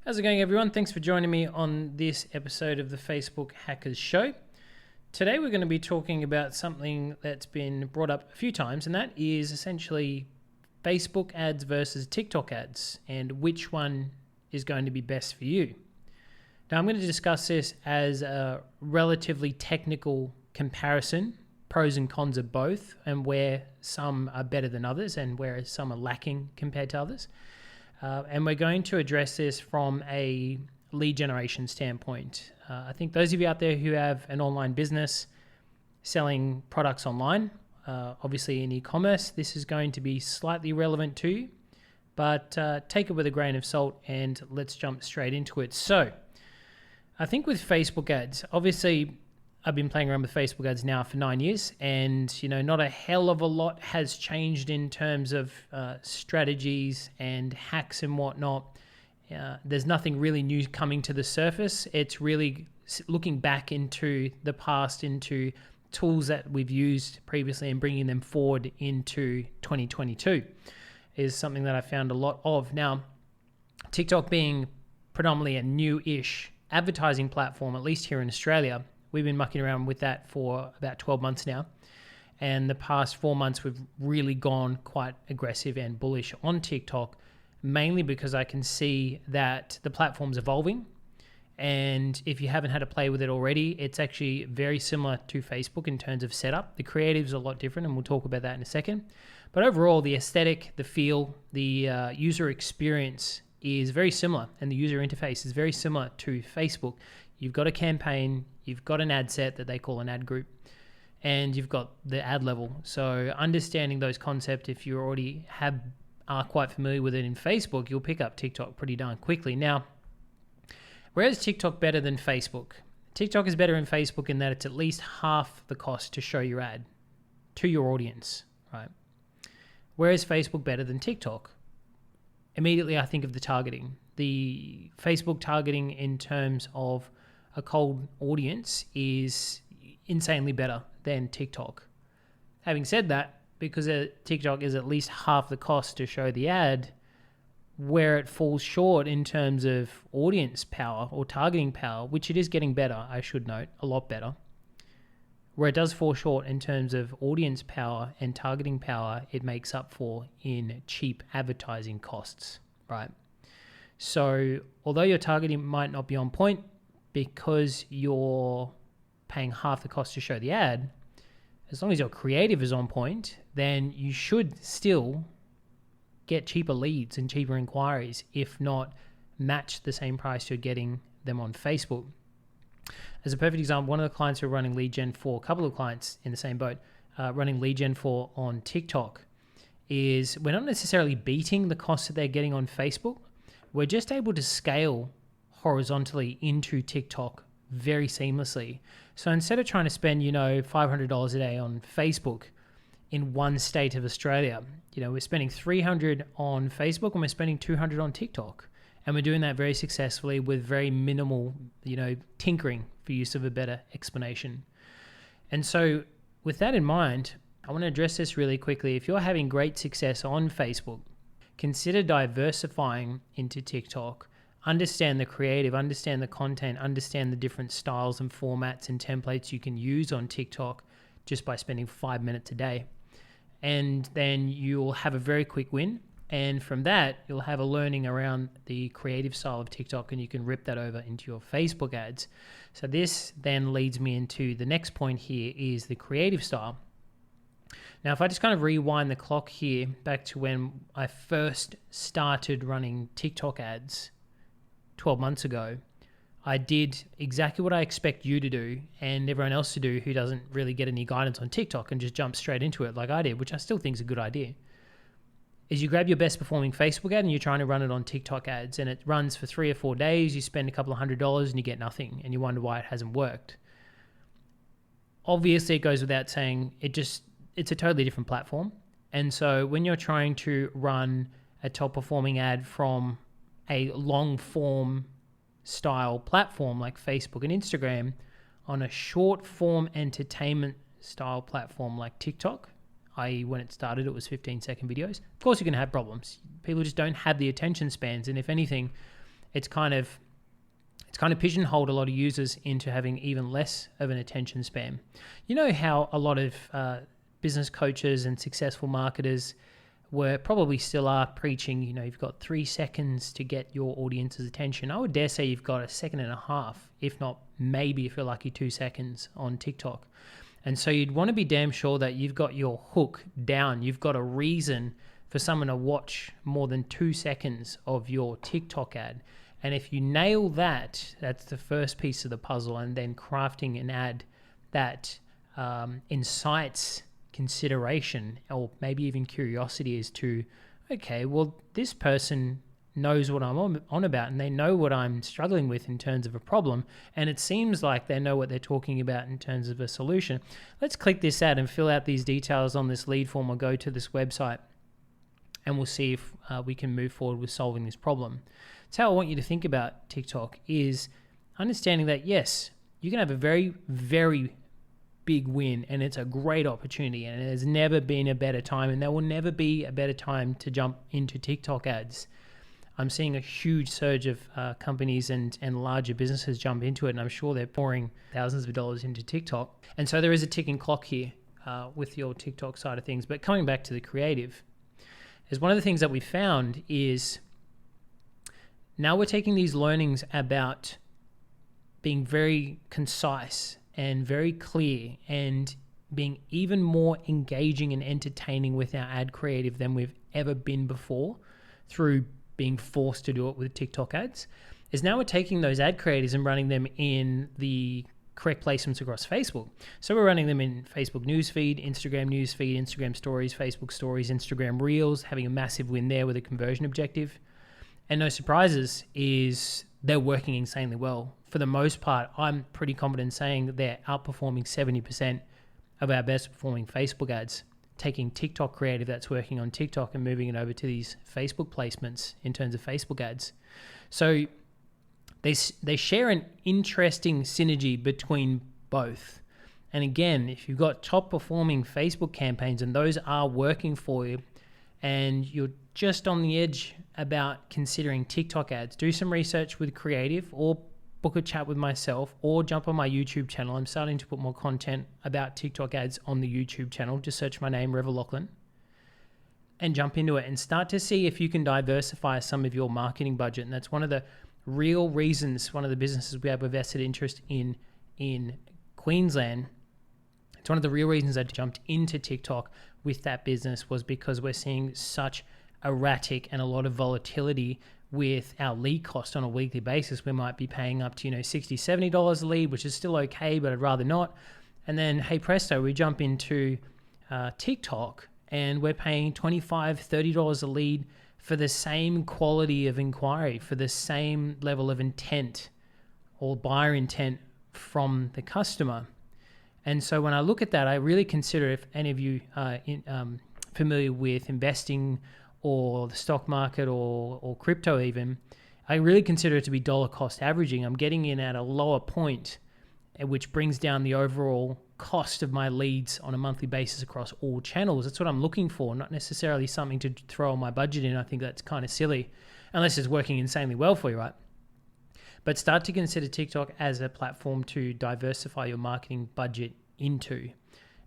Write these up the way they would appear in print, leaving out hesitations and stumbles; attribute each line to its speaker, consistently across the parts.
Speaker 1: How's it going, everyone? Thanks for joining me on this episode of the Facebook Hackers Show. Today we're going to be talking about something that's been brought up a few times, and that is essentially Facebook ads versus TikTok ads and which one is going to be best for you. Now I'm going to discuss this as a relatively technical comparison, pros and cons of both, and where some are better than others and where some are lacking compared to others. And we're going to address this from a lead generation standpoint. I think those of you out there who have an online business selling products online, obviously in e-commerce, this is going to be slightly relevant to you, but take it with a grain of salt and let's jump straight into it. So I think with Facebook ads, obviously I've been playing around with Facebook ads now for 9 years, and not a hell of a lot has changed in terms of strategies and hacks and whatnot. There's nothing really new coming to the surface. It's really looking back into the past, into tools that we've used previously and bringing them forward into 2022 is something that I found a lot of. Now, TikTok being predominantly a new-ish advertising platform, at least here in Australia, we've been mucking around with that for about 12 months now. And the past 4 months, we've really gone quite aggressive and bullish on TikTok, mainly because I can see that the platform's evolving. And if you haven't had to play with it already, it's actually very similar to Facebook in terms of setup. The creative's a lot different, and we'll talk about that in a second. But overall, the aesthetic, the feel, the user experience is very similar, and the user interface is very similar to Facebook. You've got a campaign, you've got an ad set that they call an ad group, and you've got the ad level. So understanding those concepts, if you already are quite familiar with it in Facebook, you'll pick up TikTok pretty darn quickly. Now, where is TikTok better than Facebook? TikTok is better than Facebook in that it's at least half the cost to show your ad to your audience, right? Where is Facebook better than TikTok? Immediately I think of the targeting. The Facebook targeting in terms of a cold audience is insanely better than TikTok. Having said that, because TikTok is at least half the cost to show the ad, where it falls short in terms of audience power or targeting power, which it is getting better, I should note, a lot better. Where it does fall short in terms of audience power and targeting power, it makes up for in cheap advertising costs, right? So although your targeting might not be on point because you're paying half the cost to show the ad, as long as your creative is on point, then you should still get cheaper leads and cheaper inquiries, if not match the same price you're getting them on Facebook. As a perfect example, one of the clients we're running lead gen for, a couple of clients in the same boat, running lead gen for on TikTok, is we're not necessarily beating the cost that they're getting on Facebook. We're just able to scale horizontally into TikTok very seamlessly. So instead of trying to spend, $500 a day on Facebook in one state of Australia, we're spending $300 on Facebook and we're spending $200 on TikTok. And we're doing that very successfully with very minimal, tinkering, for use of a better explanation. And so with that in mind, I want to address this really quickly. If you're having great success on Facebook, consider diversifying into TikTok. Understand the creative, understand the content, understand the different styles and formats and templates you can use on TikTok just by spending 5 minutes a day. And then you'll have a very quick win. And from that, you'll have a learning around the creative style of TikTok, and you can rip that over into your Facebook ads. So this then leads me into the next point here is the creative style. Now, if I just kind of rewind the clock here back to when I first started running TikTok ads 12 months ago, I did exactly what I expect you to do and everyone else to do who doesn't really get any guidance on TikTok and just jump straight into it like I did, which I still think is a good idea. Is you grab your best performing Facebook ad and you're trying to run it on TikTok ads, and it runs for 3 or 4 days, you spend a couple of $100 and you get nothing and you wonder why it hasn't worked. Obviously it goes without saying, it's a totally different platform. And so when you're trying to run a top performing ad from a long form style platform like Facebook and Instagram on a short form entertainment style platform like TikTok, i.e. when it started, it was 15-second videos. Of course, you're going to have problems. People just don't have the attention spans. And if anything, it's kind of pigeonholed a lot of users into having even less of an attention span. You know how a lot of business coaches and successful marketers probably still are preaching, you've got 3 seconds to get your audience's attention. I would dare say you've got 1.5 seconds, if not maybe if you're lucky 2 seconds on TikTok. And so you'd want to be damn sure that you've got your hook down. You've got a reason for someone to watch more than 2 seconds of your TikTok ad. And if you nail that, that's the first piece of the puzzle, and then crafting an ad that incites consideration or maybe even curiosity as to, okay, well, this person knows what I'm on about, and they know what I'm struggling with in terms of a problem, and it seems like they know what they're talking about in terms of a solution. Let's click this ad and fill out these details on this lead form, or go to this website, and we'll see if we can move forward with solving this problem. So how I want you to think about TikTok is understanding that, yes, you can have a very, very big win, and it's a great opportunity, and there's never been a better time, and there will never be a better time to jump into TikTok ads. I'm seeing a huge surge of companies and larger businesses jump into it, and I'm sure they're pouring thousands of dollars into TikTok. And so there is a ticking clock here with your TikTok side of things. But coming back to the creative, is one of the things that we found is now we're taking these learnings about being very concise and very clear and being even more engaging and entertaining with our ad creative than we've ever been before through being forced to do it with TikTok ads. Is now we're taking those ad creatives and running them in the correct placements across Facebook. So we're running them in Facebook newsfeed, Instagram newsfeed, Instagram stories, Facebook stories, Instagram reels, having a massive win there with a conversion objective. And no surprises is they're working insanely well. For the most part, I'm pretty confident in saying that they're outperforming 70% of our best performing Facebook ads, taking TikTok creative that's working on TikTok and moving it over to these Facebook placements in terms of Facebook ads. So they share an interesting synergy between both. And again, if you've got top performing Facebook campaigns and those are working for you, and you're just on the edge about considering TikTok ads, do some research with creative, or book a chat with myself, or jump on my YouTube channel. I'm starting to put more content about TikTok ads on the YouTube channel. Just search my name, Revell Lachlan, and jump into it and start to see if you can diversify some of your marketing budget. And that's one of the real reasons, one of the businesses we have a vested interest in Queensland. It's one of the real reasons I jumped into TikTok with that business, was because we're seeing such erratic and a lot of volatility with our lead cost on a weekly basis. We might be paying up to, $60, $70 a lead, which is still okay, but I'd rather not. And then, hey presto, we jump into TikTok and we're paying $25, $30 a lead for the same quality of inquiry, for the same level of intent or buyer intent from the customer. And so when I look at that, I really consider, if any of you are familiar with investing or the stock market or crypto even, I really consider it to be dollar cost averaging. I'm getting in at a lower point, which brings down the overall cost of my leads on a monthly basis across all channels. That's what I'm looking for, not necessarily something to throw my budget in. I think that's kind of silly, unless it's working insanely well for you, right? But start to consider TikTok as a platform to diversify your marketing budget into.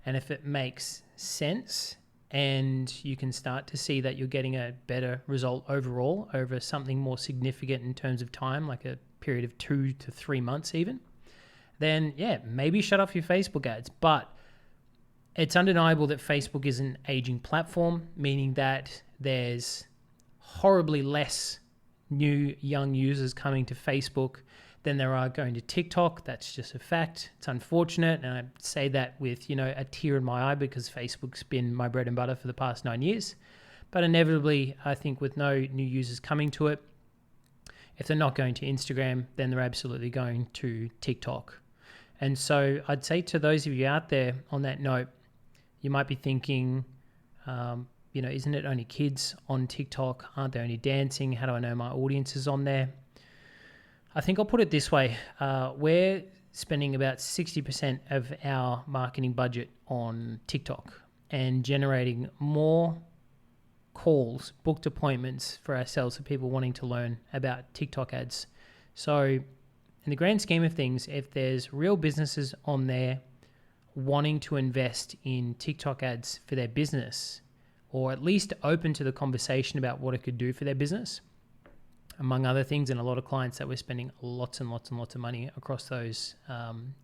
Speaker 1: And if it makes sense and you can start to see that you're getting a better result overall over something more significant in terms of time, like a period of 2 to 3 months even, then yeah, maybe shut off your Facebook ads. But it's undeniable that Facebook is an aging platform, meaning that there's horribly less new young users coming to Facebook than there are going to TikTok. That's just a fact. It's unfortunate, and I say that with a tear in my eye, because Facebook's been my bread and butter for the past 9 years. But inevitably, I think with no new users coming to it, if they're not going to Instagram, then they're absolutely going to TikTok. And so I'd say to those of you out there on that note, you might be thinking, isn't it only kids on TikTok? Aren't they only dancing? How do I know my audience is on there? I think I'll put it this way. We're spending about 60% of our marketing budget on TikTok and generating more calls, booked appointments for ourselves for people wanting to learn about TikTok ads. So in the grand scheme of things, if there's real businesses on there wanting to invest in TikTok ads for their business, or at least open to the conversation about what it could do for their business, among other things, and a lot of clients that were spending lots and lots and lots of money across those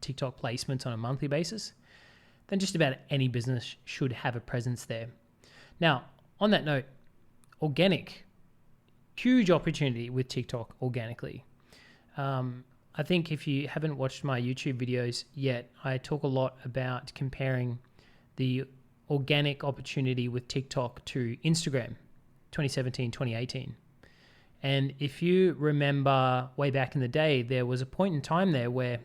Speaker 1: TikTok placements on a monthly basis, then just about any business should have a presence there. Now, on that note, organic, huge opportunity with TikTok organically. I think if you haven't watched my YouTube videos yet, I talk a lot about comparing the organic opportunity with TikTok to Instagram 2017, 2018. And if you remember way back in the day, there was a point in time there where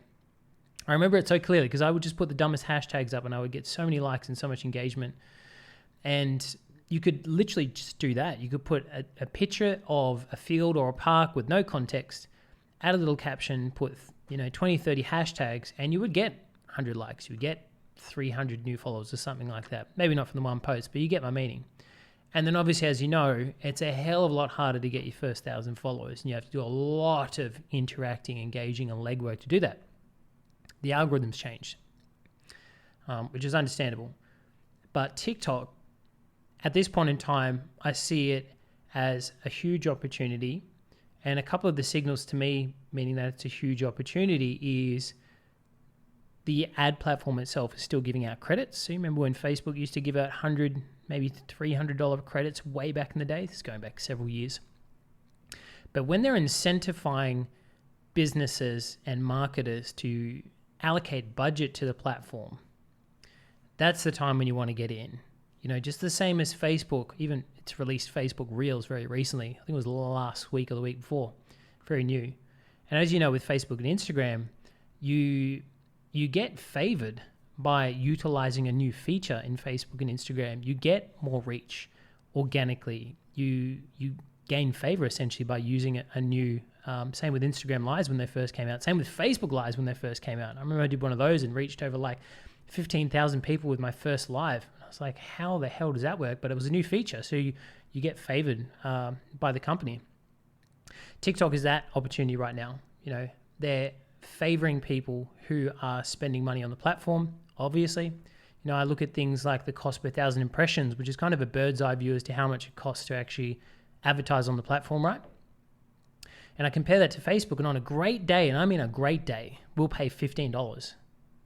Speaker 1: I remember it so clearly because I would just put the dumbest hashtags up and I would get so many likes and so much engagement. And you could literally just do that. You could put a picture of a field or a park with no context, add a little caption, put 20, 30 hashtags, and you would get 100 likes. You would get 300 new followers or something like that. Maybe not from the one post, but you get my meaning. And then obviously, as you know, it's a hell of a lot harder to get your first 1,000 followers, and you have to do a lot of interacting, engaging, and legwork to do that. The algorithms changed, which is understandable. But TikTok, at this point in time, I see it as a huge opportunity. And a couple of the signals to me, meaning that it's a huge opportunity, is the ad platform itself is still giving out credits. So you remember when Facebook used to give out $100, maybe $300 credits way back in the day? This is going back several years. But when they're incentivizing businesses and marketers to allocate budget to the platform, that's the time when you want to get in. Just the same as Facebook, even it's released Facebook Reels very recently. I think it was last week or the week before. Very new. And as you know, with Facebook and Instagram, you get favored by utilizing a new feature in Facebook and Instagram. You get more reach organically. You gain favor essentially by using a new, same with Instagram Lives when they first came out. Same with Facebook Lives when they first came out. I remember I did one of those and reached over like 15,000 people with my first live. I was like, how the hell does that work? But it was a new feature. So you get favored by the company. TikTok is that opportunity right now. They're favoring people who are spending money on the platform, obviously. I look at things like the cost per 1,000 impressions, which is kind of a bird's eye view as to how much it costs to actually advertise on the platform, right? And I compare that to Facebook, and on a great day, and I mean a great day, we'll pay $15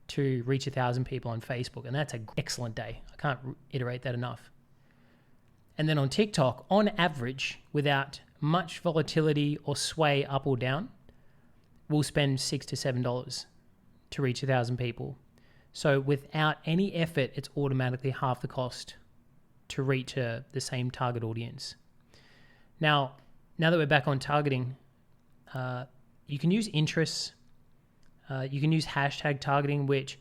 Speaker 1: to reach 1,000 people on Facebook, and that's an excellent day. I can't iterate that enough. And then on TikTok, on average, without much volatility or sway up or down, we'll spend $6 to $7 to reach 1,000 people. So without any effort, it's automatically half the cost to reach the same target audience. Now that we're back on targeting, you can use interests. You can use hashtag targeting, which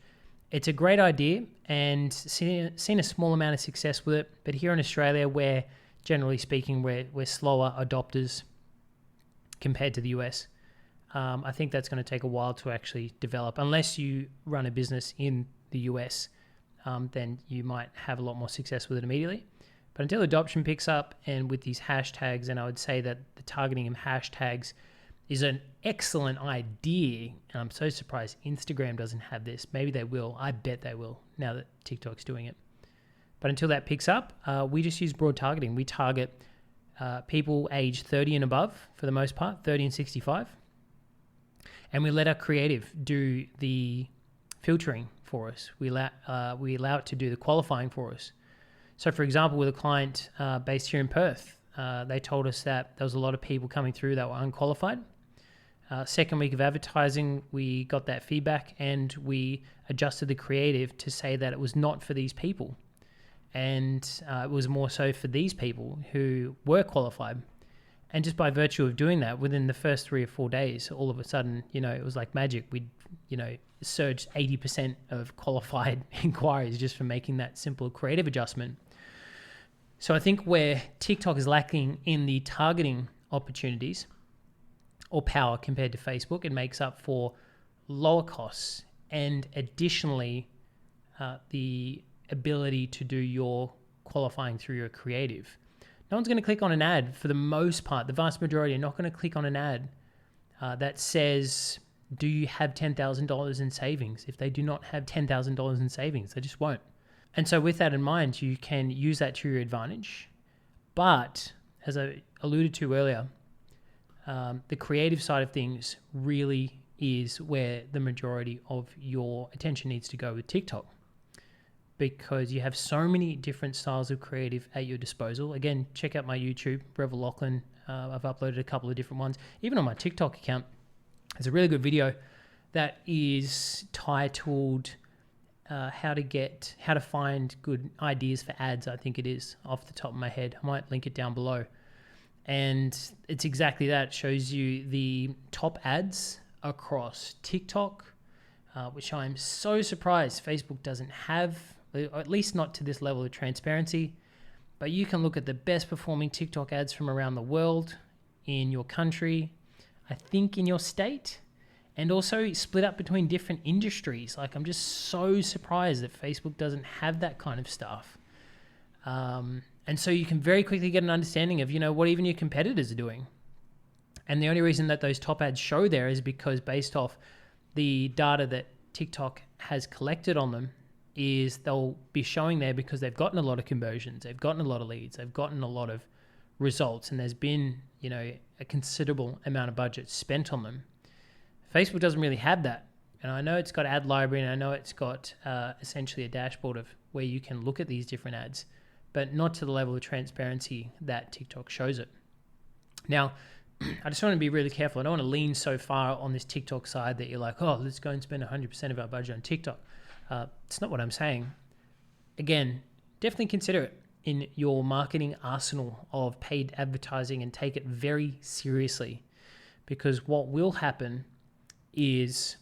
Speaker 1: it's a great idea and seen a small amount of success with it. But here in Australia, where generally speaking, we're slower adopters compared to the US, I think that's going to take a while to actually develop. Unless you run a business in the US, then you might have a lot more success with it immediately. But until adoption picks up, and with these hashtags, and I would say that the targeting of hashtags is an excellent idea. And I'm so surprised Instagram doesn't have this. Maybe they will. I bet they will now that TikTok's doing it. But until that picks up, we just use broad targeting. We target people aged 30 and above for the most part, 30 and 65. And we let our creative do the filtering for us. We allow it to do the qualifying for us. So for example, with a client based here in Perth, they told us that there was a lot of people coming through that were unqualified. Second week of advertising, we got that feedback and we adjusted the creative to say that it was not for these people. And it was more so for these people who were qualified. And just by virtue of doing that, within the first 3 or 4 days, all of a sudden, it was like magic. We'd, surged 80% of qualified inquiries just from making that simple creative adjustment. So I think where TikTok is lacking in the targeting opportunities or power compared to Facebook, it makes up for lower costs and additionally the ability to do your qualifying through your creative. No one's going to click on an ad for the most part. The vast majority are not going to click on an ad that says, do you have $10,000 in savings? If they do not have $10,000 in savings, they just won't. And so with that in mind, you can use that to your advantage. But as I alluded to earlier, the creative side of things really is where the majority of your attention needs to go with TikTok, because you have so many different styles of creative at your disposal. Again, check out my YouTube, Revel Lachlan. I've uploaded a couple of different ones. Even on my TikTok account, there's a really good video that is titled how to find good ideas for ads, I think it is, off the top of my head. I might link it down below. And it's exactly that. It shows you the top ads across TikTok, which I'm so surprised Facebook doesn't have, or at least not to this level of transparency. But you can look at the best performing TikTok ads from around the world, in your country, I think in your state, and also split up between different industries. Like, I'm just so surprised that Facebook doesn't have that kind of stuff. And so you can very quickly get an understanding of, what even your competitors are doing. And the only reason that those top ads show there is because based off the data that TikTok has collected on them, is they'll be showing there because they've gotten a lot of conversions, they've gotten a lot of leads, they've gotten a lot of results, and there's been, a considerable amount of budget spent on them. Facebook doesn't really have that. And I know it's got ad library, and I know it's got essentially a dashboard of where you can look at these different ads, but not to the level of transparency that TikTok shows it. Now, I just want to be really careful. I don't want to lean so far on this TikTok side that you're like, oh, let's go and spend 100% of our budget on TikTok. It's not what I'm saying. Again, definitely consider it in your marketing arsenal of paid advertising and take it very seriously, because what will happen is,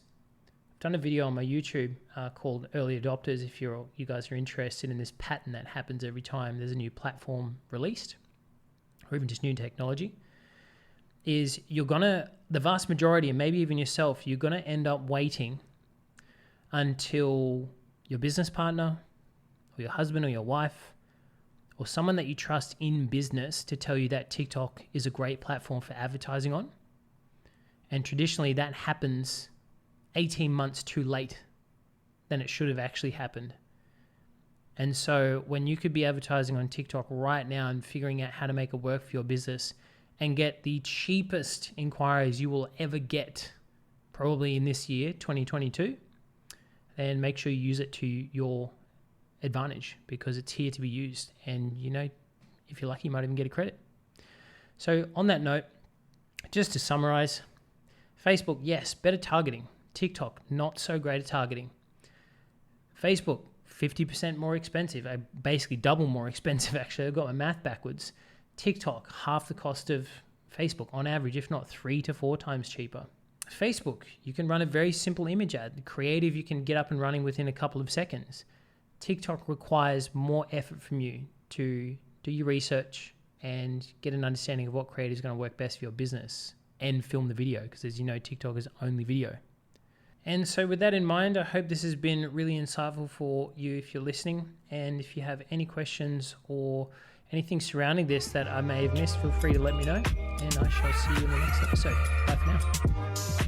Speaker 1: I've done a video on my YouTube called Early Adopters. If you guys are interested in this pattern that happens every time there's a new platform released, or even just new technology, is the vast majority, and maybe even yourself, you're gonna end up waiting until your business partner or your husband or your wife or someone that you trust in business to tell you that TikTok is a great platform for advertising on. And traditionally that happens 18 months too late than it should have actually happened. And so when you could be advertising on TikTok right now and figuring out how to make it work for your business and get the cheapest inquiries you will ever get, probably in this year, 2022, then make sure you use it to your advantage, because it's here to be used. And, if you're lucky, you might even get a credit. So on that note, just to summarize, Facebook, yes, better targeting. TikTok, not so great at targeting. Facebook, 50% more expensive, basically double more expensive actually. I've got my math backwards. TikTok, half the cost of Facebook on average, if not 3 to 4 times cheaper. Facebook, you can run a very simple image ad. Creative, you can get up and running within a couple of seconds. TikTok requires more effort from you to do your research and get an understanding of what creative is going to work best for your business and film the video, because as you know, TikTok is only video. And so with that in mind, I hope this has been really insightful for you if you're listening. And if you have any questions or anything surrounding this that I may have missed, feel free to let me know, and I shall see you in the next episode. Bye for now.